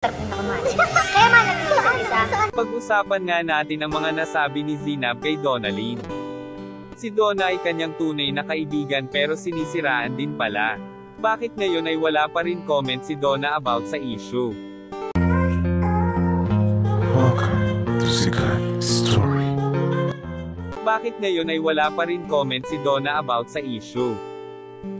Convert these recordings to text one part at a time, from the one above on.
Kaya malag ng isa't isa. Pag-usapan nga natin ang mga nasabi ni Zinab kay Donalyn. Si Donna ay kanyang tunay na kaibigan pero sinisiraan din pala. Bakit ngayon ay wala pa rin comment si Donna about sa issue? Welcome to Sikat Story. Bakit ngayon ay wala pa rin comment si Donna about sa issue?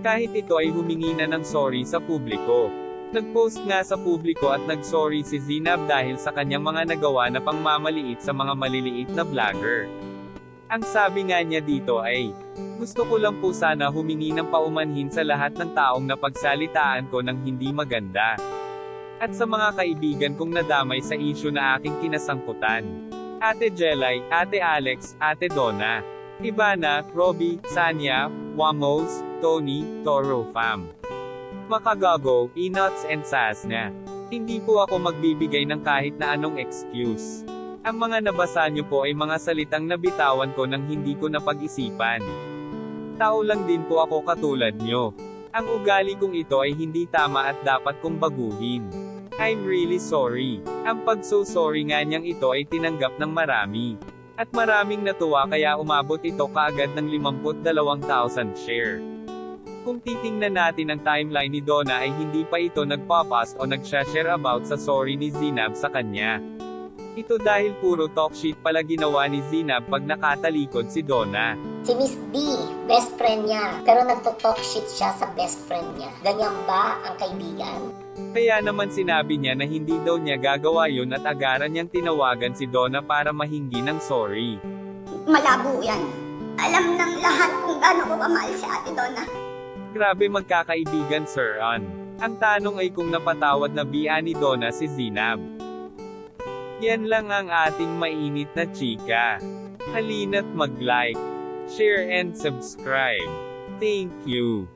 Kahit ito ay humingi na ng sorry sa publiko. Nag-post nga sa publiko at nag-sorry si Zinab dahil sa kanyang mga nagawa na pangmamaliit sa mga maliliit na vlogger. Ang sabi nga niya dito ay, gusto ko lang po sana humingi ng paumanhin sa lahat ng taong napagsalitaan ko ng hindi maganda. At sa mga kaibigan kong nadamay sa issue na aking kinasangkutan. Ate Jelay, Ate Alex, Ate Donna, Ivana, Robbie, Sanya, Wamos, Tony, Toro Fam. Makagago, Enots and Sasna. Hindi po ako magbibigay ng kahit na anong excuse. Ang mga nabasa nyo po ay mga salitang nabitawan ko nang hindi ko napag-isipan. Tao lang din po ako katulad nyo. Ang ugali kong ito ay hindi tama at dapat kong baguhin. I'm really sorry. Ang pag-so-sorry nga niyang ito ay tinanggap ng marami. At maraming natuwa kaya umabot ito kaagad ng 52,000 share. Kung titingnan natin ang timeline ni Donna ay hindi pa ito nagpa-post o nag-share about sa sorry ni Zinab sa kanya. Ito dahil puro talk shit pala ginawa ni Zinab pag nakatalikod si Donna. Si Miss B, best friend niya. Pero nagto-talk shit siya sa best friend niya. Ganyan ba ang kaibigan? Kaya naman sinabi niya na hindi daw niya gagawa yun at agaran niyang tinawagan si Donna para mahingi ng sorry. Malabo yan. Alam ng lahat kung gaano ko kamahal si Ate Donna. Grabe magkakaibigan Sir An. Ang tanong ay kung napatawad na biya ni Donna si Zinab. Yan lang ang ating mainit na chika. Halina't mag-like, share and subscribe. Thank you.